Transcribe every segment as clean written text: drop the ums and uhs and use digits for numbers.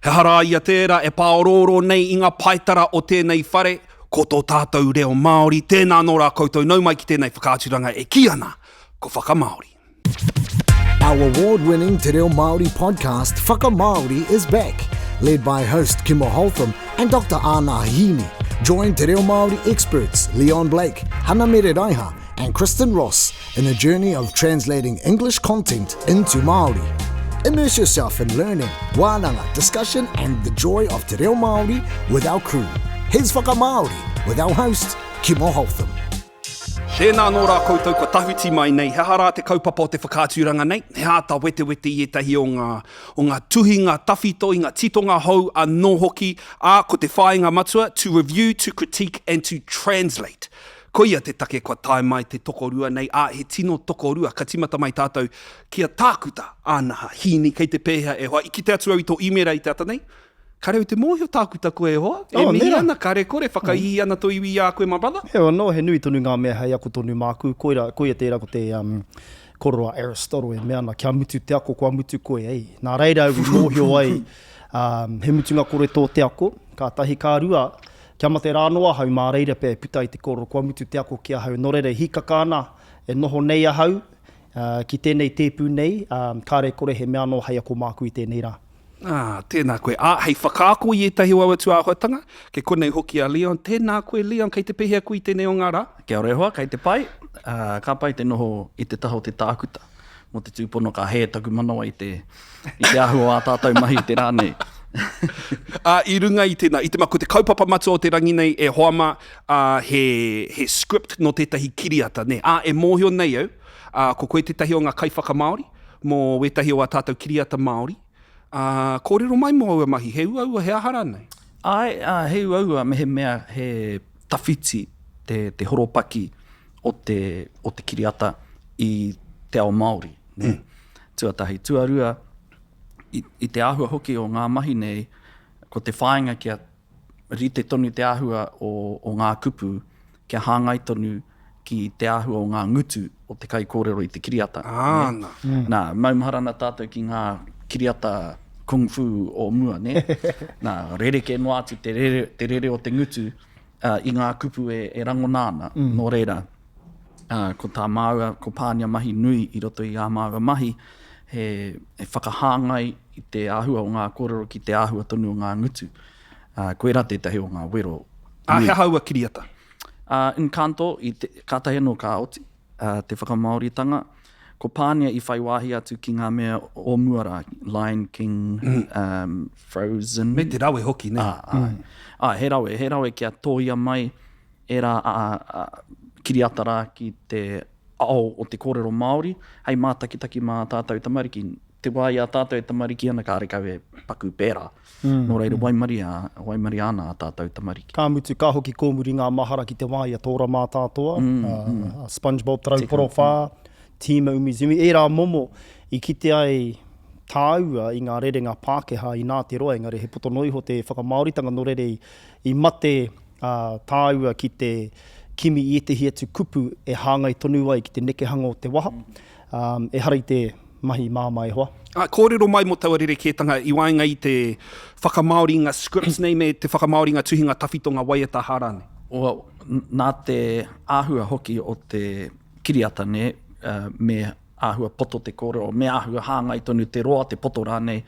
He hara ia tērā e pāororo nei i ngā paitara o tēnei whare, ko tō tātou reo Māori, tēnā nō rā koutou nau mai ki tēnei whakaaturanga e ki ana, ko Faka Māori. Our award-winning Te Reo Māori podcast, Faka Māori, is back. Led by host Kimo Houltham and Dr. Anaha Hiini. Join Te Reo Māori experts Leon Blake, Hana Mereraiha and Kristen Ross in a journey of translating English content into Māori. Immerse yourself in learning, wānanga, discussion and the joy of Te Reo Māori with our crew. Here's Faka Māori with our host, Kimo Houltham. Tēnā nō rā koutou kua tahuti mai nei, he hara te kaupapa o te whakaaturanga nei, he hata wete i etahi o ngā tuhi, ngā tawhito, ngā titonga hou anō hoki, ko te whāinga matua, to review, to critique and to translate. Ko ia te take kua tae mai te tokorua nei, he tino tokorua, ka timata mai tātou kia tākuta Anaha Hiini kei te pēhea e hoa. I ki te atu au i tō imera i te ata nei, ka reo te mōhio tākuta koe e hoa. E mihi ana, ka re kore, whakaihi ana tō iwi a koe my brother. Hewa no, he nui tonu ngā mea hei ako tonu māku, koia tērā ko te korora Aristotle e mea ana, kia mutu te ako, kua mutu koe, ei. Nā reira au mōhio ai, he mutunga kore tō te ako, ka tahi kā rua, kia mate rānoa hau mā reira pē puta i te koro, kua mutu te ako kia hau. Nō reira hikaka ana, e noho nei a hau, ki tēnei tēpū nei, kā re kore he mea no hei ako māku i tēnei rā. Tēnā koe. Hei whakaako i etahi o atu āhuatanga, ke konei hoki a Leon. Tēnā koe, Leon, kei te pehea koe i tēnei o ngā rā. Kia ore hoa, kei te pai. Ka pai te noho i te taho te tākuta. Mo te tūpono ka he taku manawa i te ahu o a tātou mahi te rānei. I runga i tēnā, ko te kaupapa matua o te rangi nei e hoama he script no tētahi kiriata ne. E mōhio nei au, ko koe tētahi o ngā kaiwhaka Māori, mō wetahi o a tātou kiriata Māori. Kōrero mai mō aua mahi, he ua he ahara nei? He ua me he mea he tawhiti, te horopaki o te kiriata i te ao Māori. Tuatahi, tuarua, i te āhua hoki o ngā mahi nei, ko te whāinga kia rite tonu te āhua o ngā kupu, kia hāngai tonu ki te āhua o ngā ngutu o te kai kōrero i te kiriata. Nā, maumharana tātou ki ngā kiriata kung fu o mua, ne? Nā, rereke no atu te rere o te ngutu i ngā kupu e rangonāna, no reira. Ko tā māua, ko pānia mahi nui i roto i ā māua mahi, he whakahāngai i te āhua o ngā kōrero ki te āhua tonu o ngā ngutu. Koe rā tētahi o ngā wero. He haua kiriata? In kanto, i kātahi anō ka oti, te whakamauritanga, ko pānia i whai wāhi atu ki ngā mea o muara, Lion King, Frozen. Me te rawe hoki, ne? He rawe kia tōia mai e rā kiriata rā ki te ao o te kōrero Māori, hei mātakitaki mā tātou tamariki. Te wai a tātou tamariki ana kā rekau e paku pērā. Nō reira waimari ana a tātou tamariki. Ka mutu ka hoki kōmuri ngā mahara ki te wai a tōra mā tātoa. SpongeBob trauporo whā, Tima umizumi. E rā momo i kite ai tāua i ngā rerenga Pākehā i nā te roa, engari he poto noiho te whakamauritanga no rere i mate tāua ki te kimi i te hiatu kupu e hāngai tonu ai ki te nekehanga o te waha. E hara i te mahi māmai hoa. Kōrero mai mo taua rerekētanga i wainga i te whakamauringa scripts nei me te whakamauringa tuhinga tawhitonga waiata hārane. Nā te āhua hoki o te kiriata ne, me āhua poto te kōrero, me āhua hāngai tonu te roa te poto rānei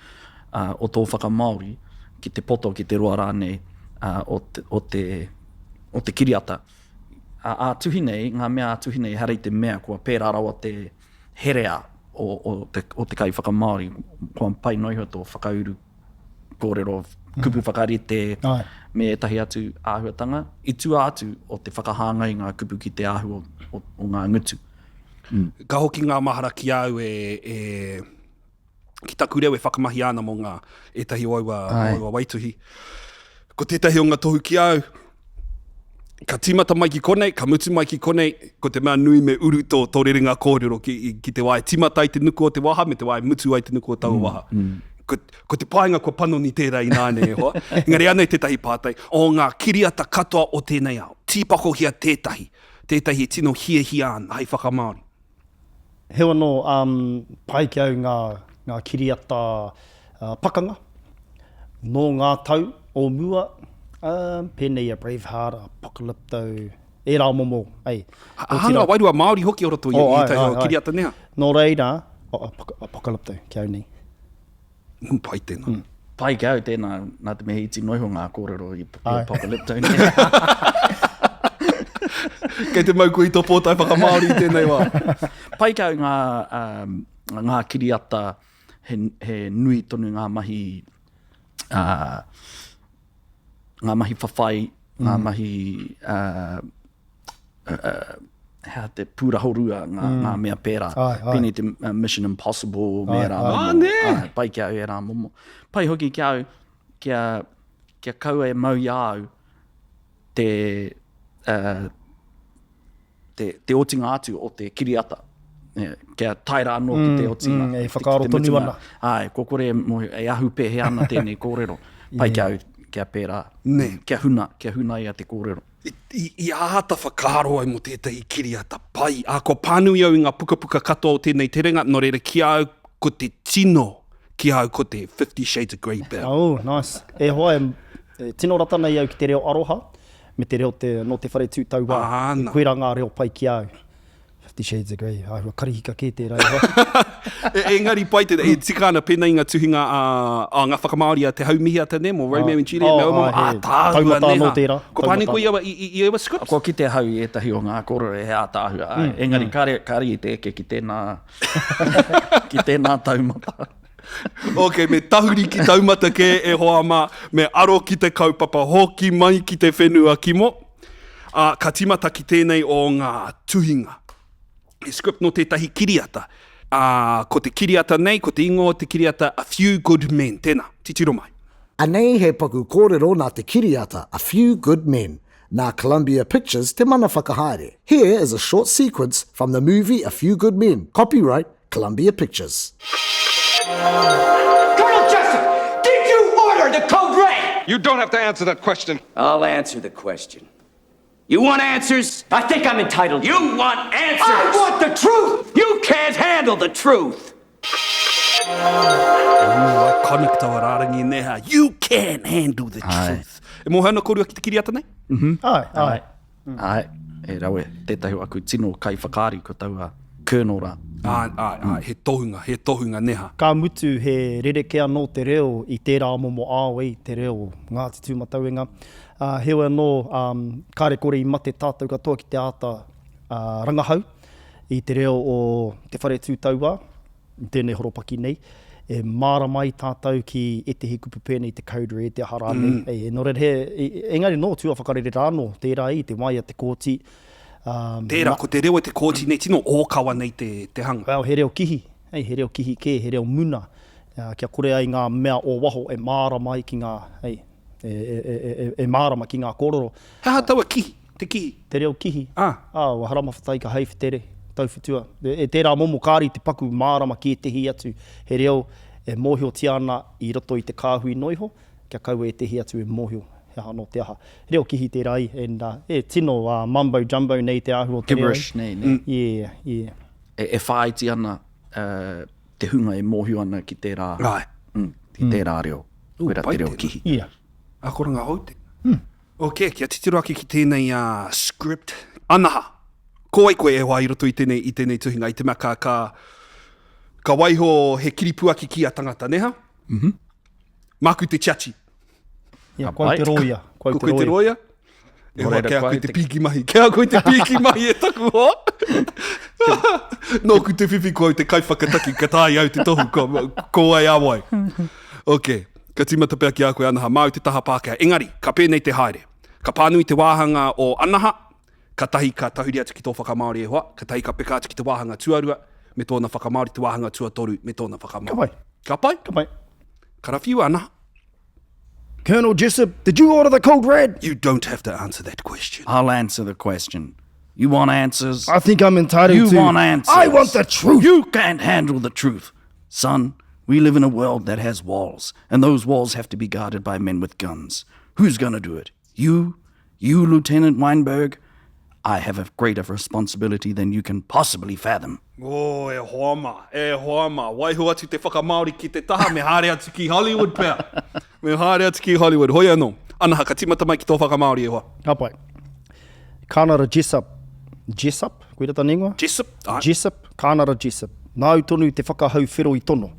o tō whakamauri, ki te poto ki te roa rānei o te kiriata. Tuhinei, ngā mea tuhinei harei te mea kua pērā rawa te herea o te kai whakamauri, kua pai noiho tō whakauru kōrero, kupu whakarite, me etahi atu āhuatanga, i tua atu o te whakahāngai ngā kupu ki te āhua o ngā ngutu. Ka hoki ngā mahara ki au ki taku reo e whakamahi ana mo ngā etahi o aua waituhi. Ko tētahi o ngā tohu ki au, ka timata mai ki konei, ka mutu mai ki konei, ko te mea nui me uru tō rerenga kōrero ki te wai timata i te nuku o te waha, me te wai mutu ai te nuku o tau waha. Ko te painga kua panoni tērā i nāne e hoa. Engari anei tētahi pātai, o ngā kiriata katoa o tēnei ao. Tīpako hia tētahi e tino hia ana, hei whakamauri. Hewa no, pai ki au ngā kiriata pakanga. Nō ngā tau o mua, pēnei a Braveheart, a Apocalypto, e rā momo. Hanga wairua Māori hoki o roto i tahi o kiriata neha. Nō reira, Apocalypto, kia au nei. Pai tēnā. Pai kia au tēnā, nā te mehi iti noiho ngā kōrero i Apocalypto. Kei te mauku i tō pōtai whakamāori i tēnei wā. Pai kia au ngā kiriata he nui tonu ngā mahi whawhai, ngā mahi hea te pūrahorua, ngā mea pērā. Pēnei te Mission Impossible, mea rā momo. Pai kia au e rā momo. Pai hoki kia au, kia kaua e mau iau te otinga atu o te kiriata. Kia taira anō ki te otinga. E whakaaro tonu ana. Ai, kokore e ahu pehe ana tēnei kōrero. Pai kia au, kia pērā. Kia huna ia te kōrero. I āta whakaaro ai mo tētahi kiriata pai. A ko pānui au i ngā puka katoa o tēnei te ringa, no reira ki au ko te tino, ki au ko te 50 Shades of Grey Bear. Oh, nice. E hoa e tino rata nei au ki te reo aroha, me te reo no te whare tūtau wā. Ana. Koe rā ngā reo pai ki au. 50 Shades of Grey, hua karihika kē tērā. Engari pai te, e tika ana pēnei ngā tuhinga ngā whakamaori a te haumihia tēne, mo Romeo and Juliet, tāhua neha. Ko pāne koe i ewa scripts? Ko ki te hau e tahi o ngā kōrero e hea tāhua. Engari kari i te eke ki tēnā taumata. Ok, me tahuri ki taumata ke e hoa mā, me aro ki te kaupapa, hoki mai ki te whenua Kimo. Ka timata ki tēnei o ngā tuhinga. E script no tētahi kiriata. Ko te kiriata nei, ko te ingo te kiriata A Few Good Men. Tēnā, titiro mai. Anei he paku kōrero nā te kiriata A Few Good Men. Nā Columbia Pictures te mana whakahaere. Here is a short sequence from the movie A Few Good Men. Copyright Columbia Pictures. Colonel Jessup, did you order the code red? You don't have to answer that question. I'll answer the question. You want answers? I think I'm entitled. You want answers? I want the truth! You can't handle the truth! Konekta wa rārangi neha. You can't handle the truth. E mō hana kōrua ki te kiriata nei? Ai. E rawe, tētahi aku tino kai whakaari ko taua Colonel rā. Ai, he tohunga neha. Ka mutu he rerekea no te reo i tērā momo āwei, te reo Ngāti Tūmatauenga. Hewa no kāre kore i mate tātou katoa ki te āta rangahau i te reo o te whare tūtaua, tēnei horopaki nei. E māra mai tātou ki e te hikupu pēnei te code red, te hara nei. Engari no tua whakarere rāno, tērā i te waia te kōti. Tērā, ko te reo e te kōti nei, tino ōkawa nei te hanga. Well, he reo kihi, he reo kihi kē, he reo muna. Kia kore ai ngā mea o waho e māra mai ki ngā, e mārama ki ngā kōrero. Hea taua kihi, te kihi. Te reo kihi. Wa harama whatai ka hei whitere, tauwhitua. E tērā momo kāri te paku mārama ki e tehi atu. He reo e mōhio tiana i roto i te kāhui noiho, kia kaua e tehi atu e mōhio. Hea no te aha. Reo kihi tērā i, e tino mumbo jumbo nei te ahu o te reo. Gibberish nei. Yeah. E whaiti ana te hunga e mōhio ana ki tērā. Ki tērā reo. Koera te reo kihi. Yeah. A koranga haute. Ok, kia titiro aki ki tēnei script. Anaha. Ko ai koe e hoa i roto i tēnei tuhinga, i te mea ka waiho he kiripuaki ki a tangata, neha? Māku te chachi. Koe te roia. Koe te roia. E hoa kia koe te piki mahi. Kia koe te piki mahi e taku ho. Nō ku te whiwhi koe te kaiwhakataki, ka tāi au te tohu, ko ai awai. Ok. Ka timata pēr ki a koe Anaha, māu te taha Pākehā. Engari, ka pēnei te haere. Ka pānui te wāhanga o Anaha, ka tahi ka tahuri atu ki tō whakamaori e hoa, ka tahi ka peka atu ki te wāhanga tuarua, me tōna whakamaori te wāhanga tuatoru, me tōna whakamaori. Ka pai? Ka rawhiu Anaha. Colonel Jessup, did you order the code red? You don't have to answer that question. I'll answer the question. You want answers? I think I'm entitled to. You want answers? I want the truth. You can't handle the truth. Son, we live in a world that has walls, and those walls have to be guarded by men with guns. Who's gonna do it? You, Lieutenant Weinberg? I have a greater responsibility than you can possibly fathom. O, e hoama. Waihu atu te whakamaori ki te taha, me haere atu ki Hollywood pea. Me haere atu ki Hollywood. Hoi anō. Anaha, ka timata mai ki tō whakamaori e hoa. Hapai. Kānara Jessup. Jessup? Koe rata nengua? Jessup? Jessup. Kānara Jessup. Nā tonu te whakahau whiro i tono.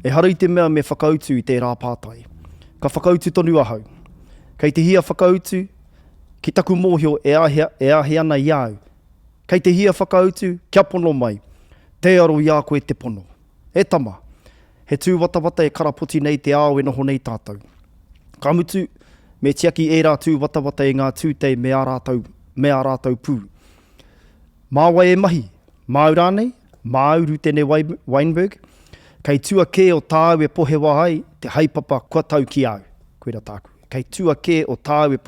E hara i te mea me whakautu i te rāpātai. Ka whakautu tonu ahau. Kei te hia whakautu, ki taku mōhio e ahe ana i au. Kei te hia whakautu, kia pono mai. Te aro i a koe te pono. E tama. He tū watawata e karapoti nei te ao e noho nei tātou. Ka mutu, me tiaki e rā tū watawata e ngā tūtei me a rātou pū. Māwai e mahi, māu rānei, māuru tēne Weinberg, kei tua kē o tāu e pohe wahai, te haipapa kua tau ki au. Koe rā tāku. Kei tua kē o tāu e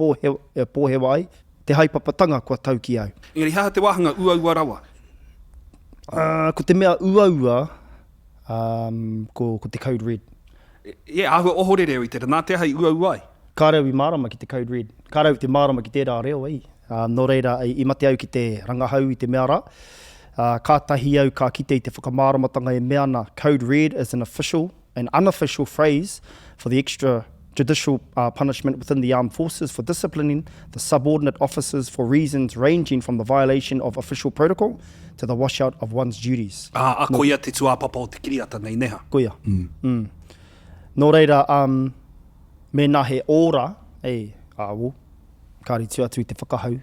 pohe wahai, te haipapatanga kua tau ki au. Engari, haha te wahanga ua rawa? Ko te mea ua, ko te Code Red. Ahua ohorere o i te nā te hai ua ai? Ka rau i mārama ki te Code Red. Ka rau te mārama ki tērā reo ai. Nō reira, i mate au ki te rangahau i te mea rā. Ka tahi au ka kite i te whakamāramatanga e mea na Code Red is an unofficial phrase for the extrajudicial punishment within the armed forces for disciplining the subordinate officers for reasons ranging from the violation of official protocol to the washout of one's duties. Koia te tuāpapa o te kiriata nei neha. Koia. Nō reira, me nā he ora, āwo, kāri tu atu i te whakahau.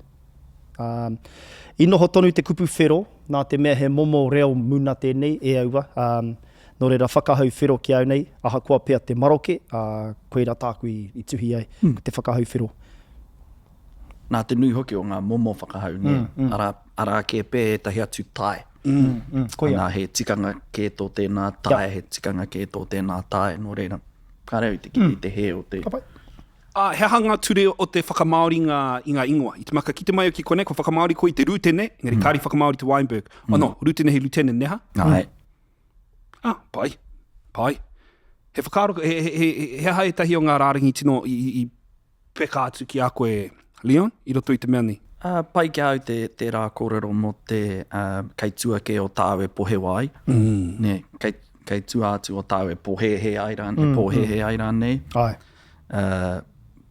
I noho tonu te kupu whero, nā te mea he momo reo muna tēnei e aua. Nō reira whakahau whero ki au nei, aha kua pea te maroke, koe rā tāku i tuhi ai, te whakahau whero. Nā te nui hoki o ngā momo whakahau, ne? Ara ke pē e tahi atu tai. Nā he tikanga kē tō tēnā tai, he tikanga kē tō tēnā tai, nō reira. Ka reo i te kiri te he o te... He hanga ture o te whakamaori i ngā ingoa. I te maka ki te mai o ki kone, ko whakamaori ko i te rūtene, ngari kāri whakamaori te Weinberg. Rūtene he lieutenant neha? Ai. Pai. He whakaro, he hae tahi o ngā rārangi tino i peka atu ki a koe, Leon, i roto i te mea ni? Pai ki au te rā kōrero mo te kei tua ke o tāu e pohe wai. Ne, kei tua atu o tāu e pohe he ai rānei. Ai.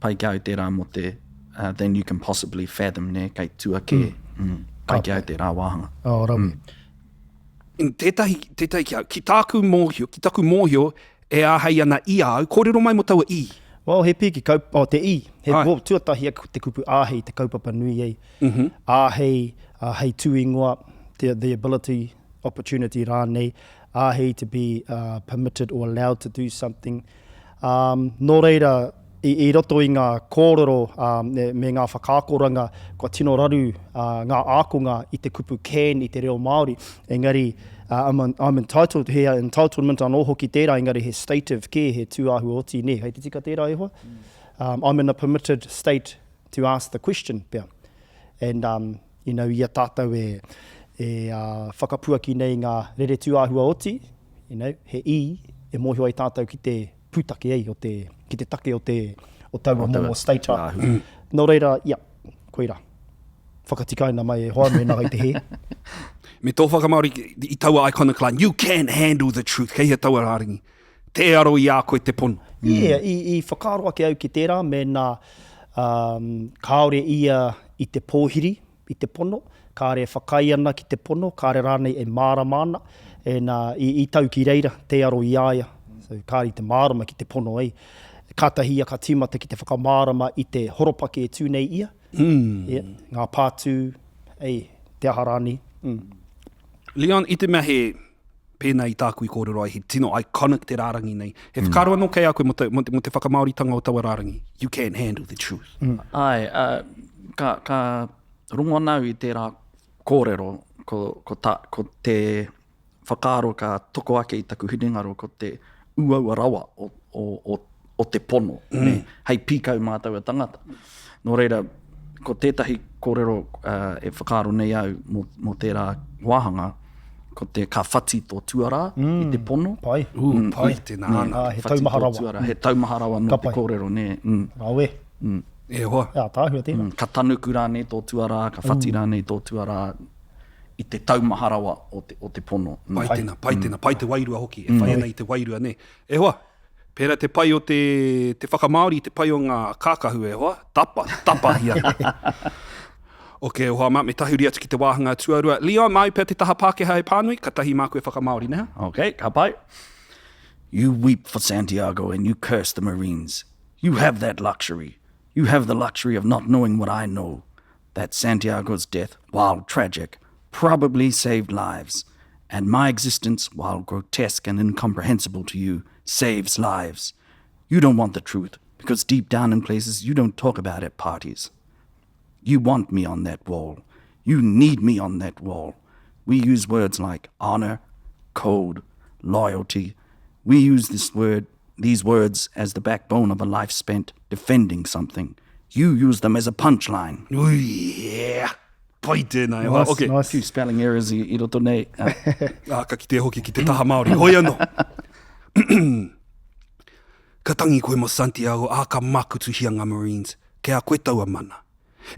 Pai ki au te rā mo te then you can possibly fathom, ne, kei tua ke. Pai ki au te rā wāhanga. Rawi. Tētahi ki tāku mōhio, e āhei ana i au, kōrero mai mo taua i? Well, he piki te i. Tuatahi te kupu āhei te kaupapa nui ei. Āhei, hei tū ingoa, the ability, opportunity rānei, āhei to be permitted or allowed to do something. Nō reira, i roto i ngā kōrero me ngā whakākoranga, kua tino raru ngā ākonga i te kupu can i te reo Māori. Engari, I'm entitled here, entitlement anō hoki tērā, engari he state of care, he tūāhu oti ne, hei te tika tērā e hoa. I'm in a permitted state to ask the question, pia. And, ia tātou e whakapuaki nei ngā rere tūāhua oti, he i, e mōhio ai tātou ki te pūtake ei, ki te take o taua momo state. Nō reira, koeira. Whakatikaina mai e hoa me nā i te he. Me tō whakamaori i taua iconic line, you can handle the truth, kei he taua rāringi. Te aro i a koe te pono. I whakaroa ki au ki tērā, me nā kāore ia i te pōhiri, i te pono, kāre whakai ana ki te pono, kāre rānei e māramana, e i tau ki reira, te aro i aia. So, kāri te mārama ki te pono ei. Kātahia ka tīmata ki te whakamārama i te horopake e tūnei ia. Ngā pātū, te aharani. Leon, i te mea he pēnā i tāku i kōrero ai, he tino iconic te rārangi nei. He whakaro anō kei a koe mo te whakamaoritanga o taua rārangi. You can handle the truth. Ai, ka rongo nau i te rā kōrero, ko te whakaaro ka toko ake i taku hinengaro, ko te uaua rawa o te pono. Hei pīkau mātou a tangata. Nō reira, ko tētahi kōrero e whakaaro nei au mo tērā wāhanga, ko te ka whati tō tuara i te pono. Pai. Pai te nāna. He taumaharawa. He taumaharawa no te kōrero, ne. Awe. E hoa. Tāhua tēnā. Ka tanuku rānei tō tuara, ka whati rānei tō tuara, i te taumaharawa o te pono. Pai te wairua hoki, e whai ana i te wairua, ne. E hoa, pera te pai o te whakamaori, te pai o ngā kākahu, e hoa, tapa hia. Ok, hoa ma, me tahuri atu ki te wāhanga tuarua. Leon, mai pēr te taha Pākehā e pānui, ka tahi māku e whakamaori, neha? Okay, ka pai. You weep for Santiago and you curse the Marines. You have that luxury. You have the luxury of not knowing what I know. That Santiago's death, while tragic, probably saved lives. And my existence, while grotesque and incomprehensible to you, saves lives. You don't want the truth, because deep down in places you don't talk about at parties. You want me on that wall. You need me on that wall. We use words like honor, code, loyalty. We use these words as the backbone of a life spent defending something. You use them as a punchline. Ui, yeah. Pai tēnā. Nice, Okay. nice. A few spelling errors I roto nei. Ka ki te hoki ki te taha Māori. Hoi anō. Ka tangi koe mo Santiago, ka makutu hia ngā Marines. Ke a koe taua mana.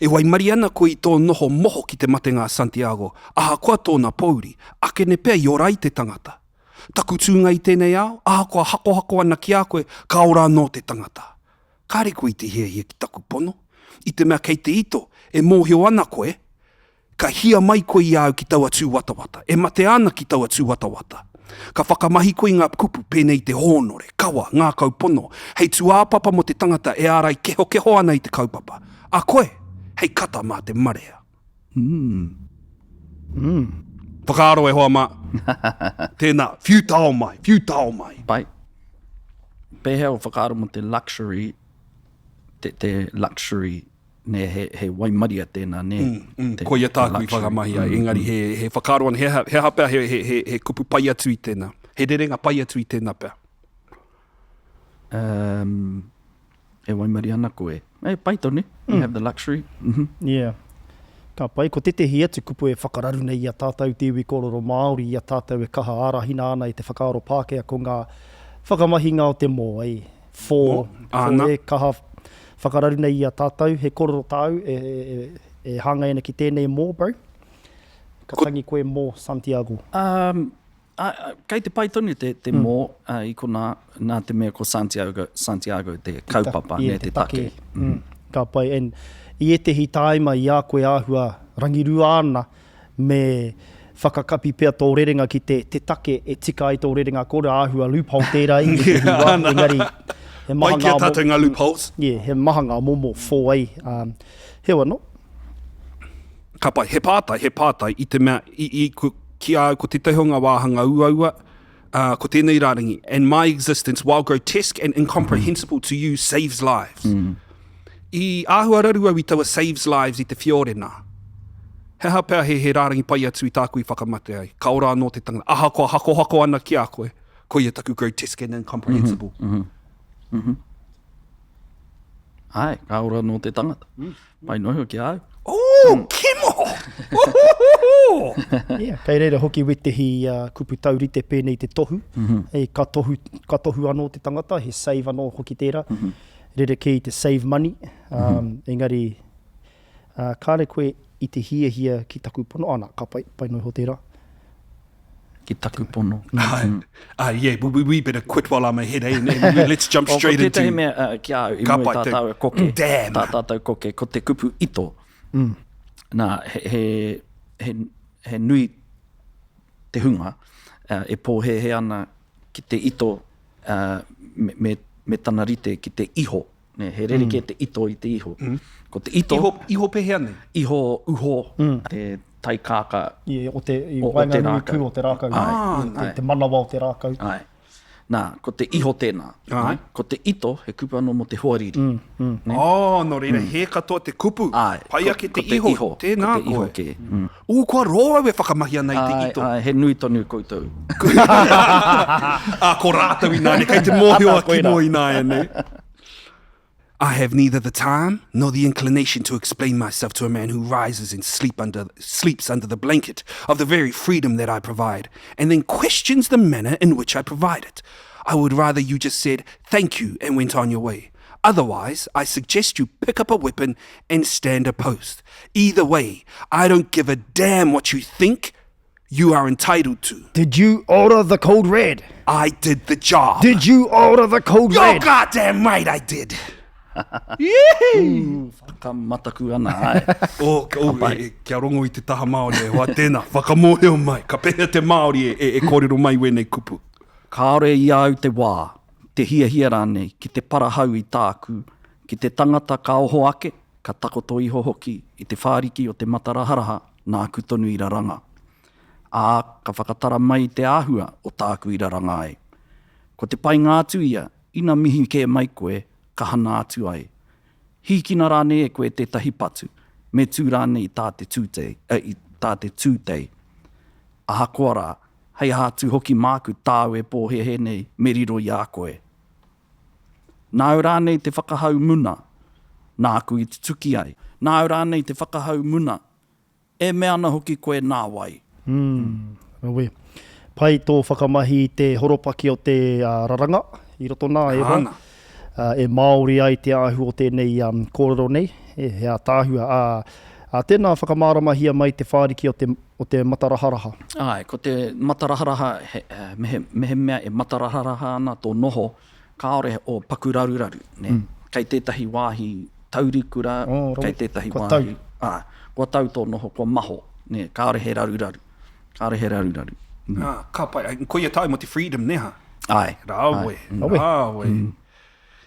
E wai mari ana koe I tō noho moho ki te mate ngā Santiago. Aha koa tōna pauri. Ake ne pēr I orai te tangata. Taku tūnga I tēnei ao. Aha koa hako ana ki a koe. Ka ora no te tangata. Kāre koe I te hia ki taku pono. I te mea kei te ito. E mōhio ana koe. Ka hia mai koe I au ki taua tū watawata. E mate ana ki taua tū watawata. Ka whakamahi koe ngā kupu pēnei te hōnore, kawa, ngā kaupono. Hei tū āpapa mo te tangata e ārai keho ana I te kaupapa. A koe, hei kata mā te marea. Whakaaro e hoa mā. Tēnā, whiu tao mai. Pai. Pēhea o whakaaro mo te luxury, te luxury, ne he waimaria tēnā, ne. Ko ia tāku I whakamahi ai. Engari, he whakaaro ana, he hapea, he kupu pai atu I tēnā. He rerenga pai atu I tēnā pēr. E waimaria ana koe. Pai tōne, you have the luxury. Yeah. Ka pai, ko tetehi atu kupu e whakararu nei I a tātou te iwi kororo Māori, I a tātou e kaha arahina ana I te whakaaro Pākehā ko ngā whakamahinga o te mō, Ana. E kaha whakararu nei I a tātou, he kororo tāu, e hanga ena ki tēnei mō, bro. Ka tangi koe mō Santiago. Kei te pai tonu te mō, I ko nā te mea ko Santiago te kaupapa, ne te take. Ka pai, I e tehi taima I a koe āhua rangiru ana me whakakapi pia tō rerenga ki te take e tika I tō rerenga kore āhua loophole tērā I te hiwa. Engari, he Pai maha kia ngā tātou ngā loopholes. Yeah, he maha ngā momo fōai. Hewa no? Ka pai, he pātai, I te mea, ki au ko te tehonga wāhanga uaua, ko tēnei rārangi, and my existence, while grotesque and incomprehensible to you, saves lives. I āhua rarua I taua saves lives I te whiore nā. He hapea he rārangi pai atu I tāku I whakamate ai. Ka ora anō te tangata. Aha koa hako ana ki a koe. Ko ia taku grotesque and incomprehensible. Ai, ka ora no te tangata. Pai noho ki au. Oh, Kimo! Yeah, kei reira hoki wetehi kupu taurite pēnei te tohu. Ka tohu anō te tangata, he save anō hoki tērā. Reira ki te save money. Engari, kāre koe I te hia ki taku pono. Ana, ka pai noho tērā. Ki taku pono. Yeah, we better quit while I'm ahead, eh? Let's jump straight into... Ko te mea ki au, I mua tātou e koke. Damn! Tātou koke, ko te kupu ito. Nā, he nui te hunga, e pōhehe ana ki te ito me tana rite ki te iho. Ne, he rere ke te ito I te iho. Ko te ito... Iho pehea nei? Iho uho, te taikāka Yeah, o te o wainga te nui rākau. kū o te rākau. Ai. Te manawa o te rākau. Ai. Nā, ko te iho tēnā. Ai. Ko te ito, he kupu anō mo te huariri. Oh, no reira, he katoa te kupu. Ai. Pai ake te Ko te iho. Tēnā ko te iho koe. ke. U, kua roa we whakamahi ana I te ito. Ai, he nui tonu koutou. Ko rātau I nāne, kei te mōhio a Kimo I nāia, ne? I have neither the time nor the inclination to explain myself to a man who rises and sleeps under the blanket of the very freedom that I provide, and then questions the manner in which I provide it. I would rather you just said, thank you, and went on your way. Otherwise, I suggest you pick up a weapon and stand a post. Either way, I don't give a damn what you think you are entitled to. Did you order the code red? I did the job. Did you order the code You're red? goddamn right I did. Ka mataku ana, ai. Kia rongo I te taha Māori e hoa tēnā. Whakamōheo mai. Ka pehea te Māori e kōrero mai wēnei kupu. Kāore I au te wā, te hia rānei, ki te parahau I tāku, ki te tangata ka oho ake, ka takoto iho hoki, I te whāriki o te mataraharaha, nā kutonu I raranga. Ā, ka whakatara mai te āhua o tāku I raranga ai. Ko te pai ngātu ia, ina mihi ke mai koe, ka hana atu ai. Hikina rānei e koe tētahi patu, me tū rānei I tā te tūtei. Aha koa rā, hei hātu hoki māku tāu e pōhehe nei, me riro I a koe. Nāu rānei te whakahau muna, nāku I te tuki ai. Nāu rānei te whakahau muna, e me ana hoki koe nā wai. Awe. Pai tō whakamahi te horopaki o te raranga, I roto nā e Hana. E Māori ai te ahu o tēnei kōrero nei, hea tāhua. Tēnā whakamaramahia mai te whāriki o te mataraharaha. Ai, ko te mataraharaha, mehe mea e mataraharaha ana tō noho, kāore o pakuraruraru. Kei tētahi wāhi taurikura, kei tētahi wāhi... Kua tau tō noho, kua maho. Kāore he raruraru. Kāore he raruraru. Ka pai, ko ia tai mo te freedom neha. Ai. Rāwe.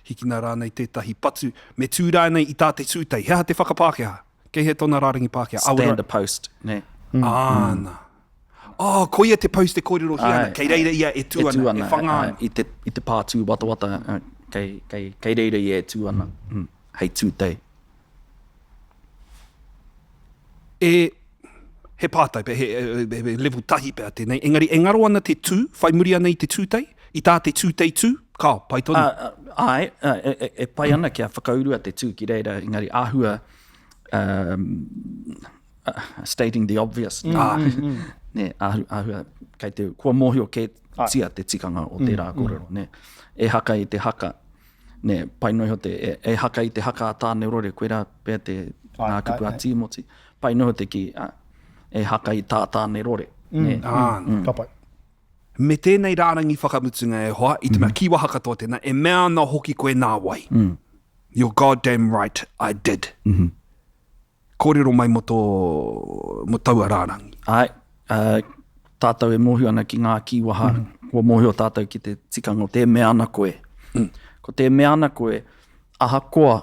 Hikina rānei tētahi patu, me tū rānei I tā te tūtei. Hea te whakapākehā. Kei he tōna rārangi Pākehā. Stand a post. Ne. Āna. Ko ia te post e kōrero hi ana. Kei reira ia e tū ana, e whangāna. I te pātū wata, kei reira ia e tū ana. Hei tūtei. He pātai, he level tahi pēr tēnei. Engari, engaro ana te tū, whai muri ana I te tūtei, I tā te tūtei tū, kao, pai tonu. Ai, e pai ana kia whakaurua te tū ki reira, engari āhua stating the obvious. Ne, āhua, kei te kua mōhio ke tia te tikanga o te rā kōrero. Ne, e haka I te haka, ne, pai noho te, e haka I te haka a tāne rore, koe rā pēr te kupu a tīmoti. Pai noho te ki, e haka I tāne rore. Ne, Ka pai. Me tēnei rārangi whakamutunga e hoa, I te mea kiwa haka tō tēnā, e mea ana hoki koe nā wai. You're goddamn right, I did. Kōrero mai mo taua rārangi. Ai, tātou e mōhio ana ki ngā kiwaha, kua mōhio tātou ki te tikanga o te mea ana koe. Ko te mea ana koe, aha koa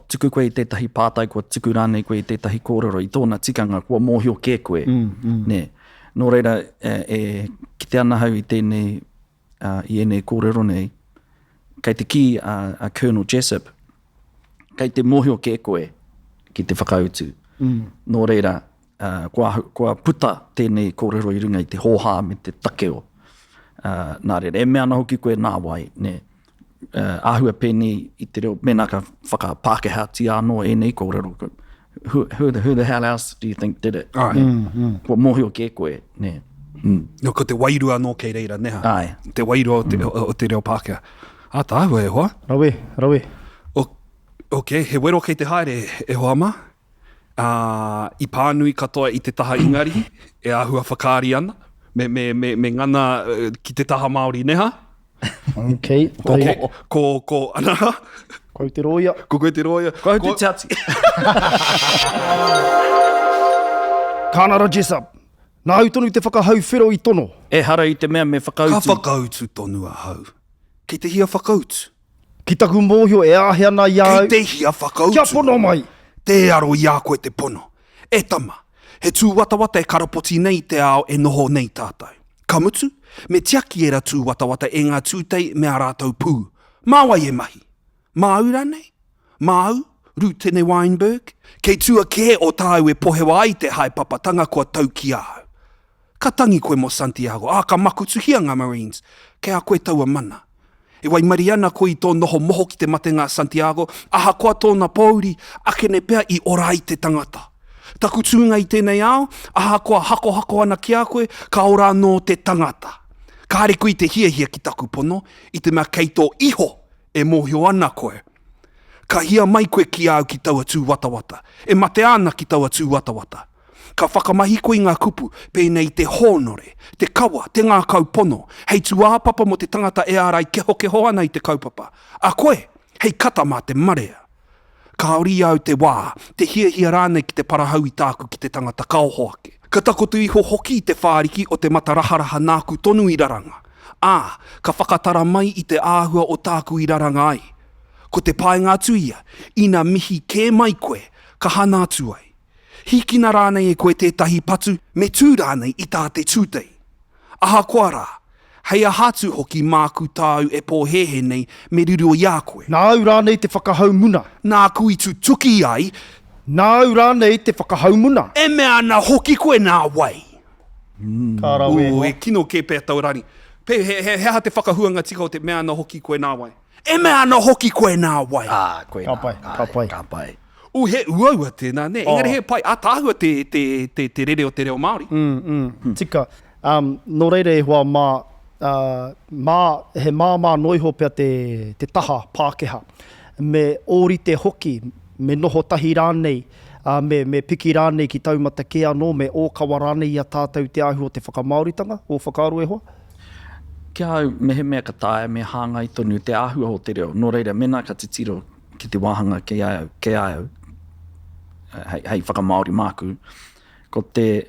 tuku koe I tētahi pātai, kua tuku rānei koe I tētahi kōrero I tōna tikanga, kua mōhio ke koe. Ne. Nō reira, ki te ana hau I tēnei, I enei kōrero nei, kei te ki a Colonel Jessup, kei te mōhio ke koe ki te whakautu. Nō reira, kua puta tēnei kōrero I runga I te hōhā me te takeo. Nā reira, e mea na hoki koe nā wai, ne. Āhua pēni I te reo, mena ka whakapākehā ti anō enei kōrero. Who the hell else do you think did it? Kua mōhio ke koe, ne. No, ko te wairua anō kei reira, neha. Ai. Te wairua o te reo Pākehā. Tāhua e hoa. Rawe. Ok, he wero kei te haere e hoa ma. I pānui katoa I te taha ingari, e āhua whakāri ana. Me ngana ki te taha Māori neha. Ok. Ko Anaha. Koe te roia. Ko koe te roia. Koe te tiati. Kānara Jessup. Nā tonu te whakahau whiro I tono. E hara I te mea me whakautu. Ka whakautu tonu a hau. Kei te hia whakautu. Ki taku mōhio e āhe ana I au. Kei te hia whakautu. Kia pono mai. Te aro I a koe te pono. E tama, he tū watawata e karapoti nei te ao e noho nei tātou. Kamutu, me tiaki era tū watawata e ngā tūtei me a rātou pū. Māwai e mahi. Māu ranei? Māu? Rūtene Weinberg? Kei tua ke o tāu e pohewa ai te haipapatanga kua tau ki au. Ka tangi koe mo Santiago, ka makutuhia ngā Marines, kei a koe taua mana. E wai mariana koe I tō noho moho ki te matenga Santiago, aha koa tōna pauri, akene pea I ora I te tangata. Taku tūnga I tēnei ao, aha koa hako ana ki a koe, ka ora no te tangata. Ka hare koe I te hiahia ki taku pono, I te mea kei tō iho e mōhio ana koe. Ka hia mai koe ki au ki taua tū watawata. E mate ana ki taua tū watawata. Ka whakamahi koe ngā kupu, pēnei te hōnore, te kawa, te ngā kaupono. Hei tū āpapa mo te tangata e ārai keho ana i te kaupapa. A koe, hei kata mā te marea. Ka ori au te wā, te hia rānei ki te parahau i tāku ki te tangata kaoho ake. Ka takotu iho hoki i te whāriki o te mataraharaha nāku tonu i raranga. Ka whakatara mai i te āhua o tāku i raranga ai. Ko te paenga tuia, ina mihi kē mai koe, ka hana atu ai. Hikina rānei e koe tētahi patu, me tū rānei i tā te tūtei. Aha koa rā, hei a hatu hoki māku tāu e pōhehe nei me riro i a koe. Nā au rānei te whakahau muna. Nā kui tu tuki ai, Nā au rānei te whakahau muna. e mea ana hoki koe nā wai. Kā rau e hoa. E kino kē pēr taurani. He ha te whakahuanga tika o te mea ana hoki koe nā wai. E mea ana hoki koe nā wai. Koe Ka pai, ka pai. Ka pai. He uaua tēnā, ne? Engari he pai, a tāhua te rere o te reo Māori. Tika, no reire e hoa he mā noiho pia te taha Pākehā. Me ori te hoki, me noho tahi rānei, me piki rānei ki taumata ke anō, me ōkawa rānei a tātou te ahu o te whakamauritanga, o whakaaro e hoa? Kia au, me he mea ka tae, me hāngai tonu te āhua o te reo. Nō reira, mena ka te tiro ki te wāhanga ke ai hei whakamaori māku. Ko te,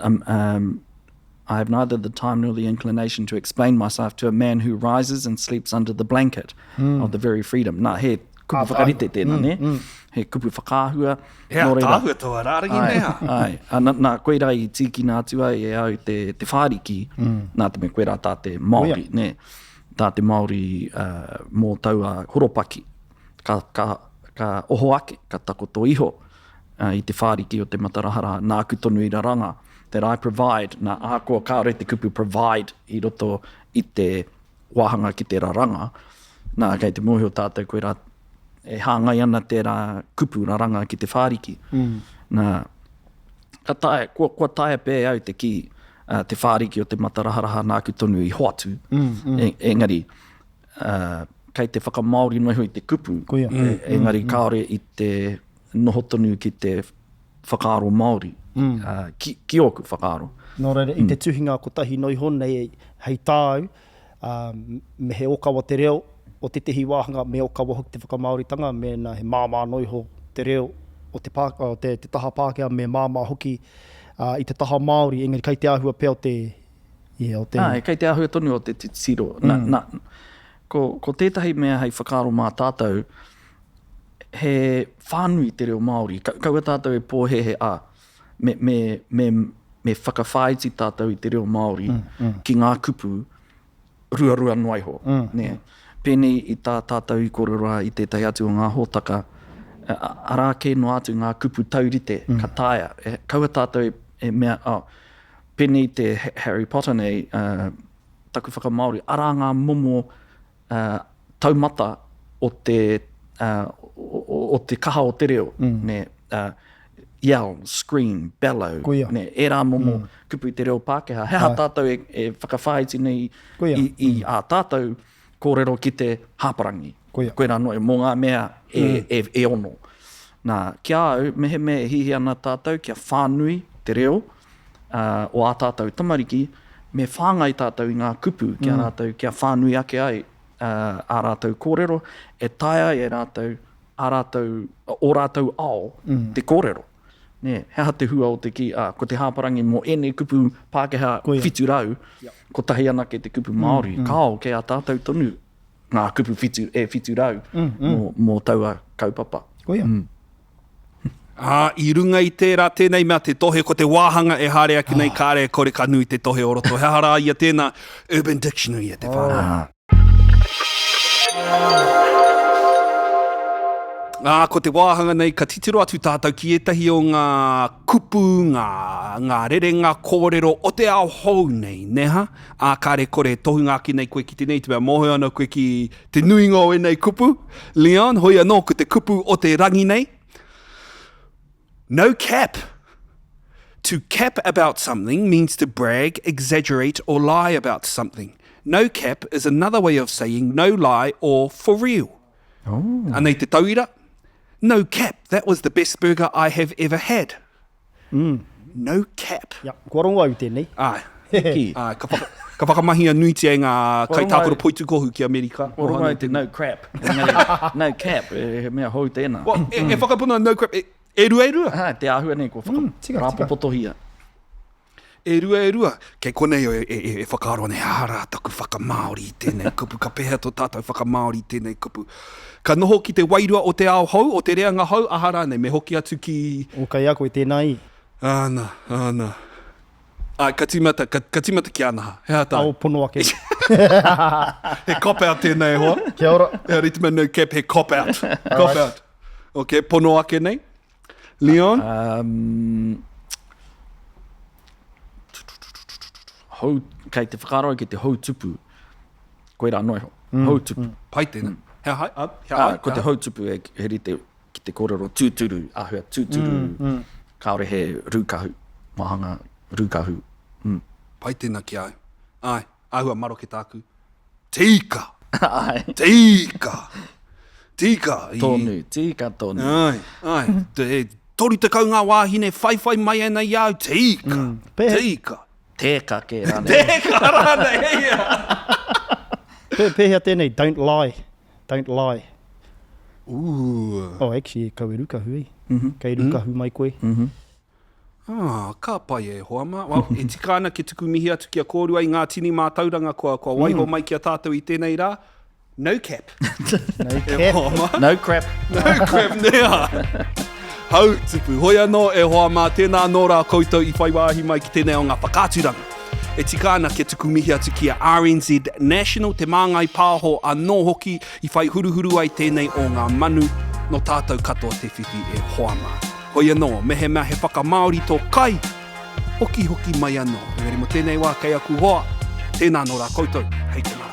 I have neither the time nor the inclination to explain myself to a man who rises and sleeps under the blanket of the very freedom. Nā, he kupu whakarite tēnā, ne? He kupu whakāhua. Hea tāhua toa rārangi nea. Ai, nā koera i tiki nā tua e au te whāriki, nā te me koera tā te Māori, ne? Tā te Māori mō taua horopaki, ka oho ake, ka takoto iho i te whāriki o te matarahara, nā kutonu i raranga, that I provide, nā ākoa kāore te kupu provide i roto i te wāhanga ki te raranga, nā kei te mōhio tātou koera e hāngai ana tērā kupu raranga ki te whāriki. Nā, ka tae, kua tae pē au te ki te whāriki o te mataraharaha nāku tonu i hoatu. Engari, kei te whakamaori noiho i te kupu, engari kaore i te noho tonu ki te whakaaro Māori, ki oku whakaaro. Nō reira, i te tuhinga ko tahi noiho nei hei tāu, me he okawa te reo, o te tehi wāhanga me okawa hoki te whakamauritanga, me nā he māmā noiho te reo o te taha Pākehā, me māmā hoki i te taha Māori, engari kei te āhua pēo te... kei te āhua tonu o te tiro. Ko tētahi mea hei whakaaro mā tātou, he whānui te reo Māori, kaua tātou e pōhehe me whakawhaiti tātou i te reo Māori ki ngā kupu rua noiho. Pēnei i tātou i korora i tētai atu o ngā hōtaka, arā kē no atu ngā kupu taurite, ka tāia. Kaua tātou e mea, pēnei te Harry Potter nei, taku whakamāori, arā ngā momo taumata o te kaha o te reo, ne, yell, scream, bellow, ne, e rā momo kupu i te reo Pākehā. Hea tātou e whakawhaiti nei i a tātou kōrero ki te hāparangi. Koe rā noi, mō ngā mea e ono. Nā, kia au, mehe me hihi ana tātou, kia whānui te reo, o a tātou tamariki, me whāngai tātou i ngā kupu, kia rātou, kia whānui ake ai, a rātou kōrero, e taia e rātou, o rātou ao, te kōrero. Ne, hea te hua o te ki, ko te hāparangi mō ene kupu Pākehā whiturau, ko tahi ana ke te kupu Māori, kao ke a tātou tonu ngā kupu whiturau mō taua kaupapa. I runga i tērā tēnei mea te tohe, ko te wāhanga e hārea ki nei kāre kore ka nui te tohe o roto. He hara ia tēnā Urban Dictionary e te whānau. Ko te wāhanga nei, ka titiro atu tātou ki etahi o ngā kupu, ngā rere, ngā kōrero o te ao hou nei, neha? Kāre kore tohunga ki nei koe ki te nei, te mea mohe ana koe ki te nuinga o e nei kupu. Leon, hoi anō ko te kupu o te rangi nei. No cap. To cap about something means to brag, exaggerate or lie about something. No cap is another way of saying no lie or for real. Oh. Anei te tauira, no cap, that was the best burger I have ever had. No cap. Ia, kua rongo au tēnei. Ai. Ki. Ai, ka whakamahia nui te ngā kaitākoro poitukohu ki Amerika. Ora te no crap. Engari, no cap, mea hou tēnā. Well, e whakapuna no crap, e rua. Ah, te āhua nei, kua rapopotohia. E rua. Kei konei e whakaaro nei, hara taku whakamaori i tēnei kupu, ka pēhea tō tātou whakamaori i tēnei kupu. Ka noho ki te wairua o te ao hou, o te reanga hou, ahara nei, me hoki atu ki... O kai a koe tēnei. Ana. Ai, ka timata ki Anaha. Hea tā. Ao pono ake. He cop out tēnei hoa. Kia ora. He ritma no cap, he cop out. Cop out. Ok, pono ake nei. Leon? Kei te whakaroa ki te hou tupu. Koe rā noi ho. Hou tupu. Pai tēnā. Hea hai. Ko te hou tupu he rite ki te kōrero tūturu. Ahua tūturu. Kaore he rūkahu. Mahanga rūkahu. Pai tēnā ki au. Ai, ahua maro ke tāku. Tika. Ai. Tika. Tōnu. Tika tōnu. Ai. Tori te kau ngā wāhine, whai mai ana i au. Tika. Tēka ke rāne. Tēka rāne, heia. Pēhea tēnei, don't lie. Don't lie. Ooh. Oh, actually, kau e rukahu e. Kei rukahu mai koe. Ka pai e hoama. Well, e tika ana ke tuku mihi atu ki a kōrua i ngā tini mā tauranga kua waiho mai ki a tātou i tēnei rā. No cap. No E cap. hoama. No crap. No crap nea. Hau tupu, hoi anō e hoa mā tēnā anō rā koutou i whai wāhi mai ki tēnei o ngā whakāturanga. E tika ana ke tuku mihi atu ki a RNZ National, Te Māngai Pāhō anō hoki i whai huruhuru ai tēnei o ngā manu no tātou katoa te whiwhi e hoa mā. Hoi anō, mehe mea he whakamaori tō kai, hoki mai anō. Engari mo tēnei wā kei aku hoa, tēnā anō rā koutou, hei te mara.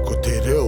Ko te reo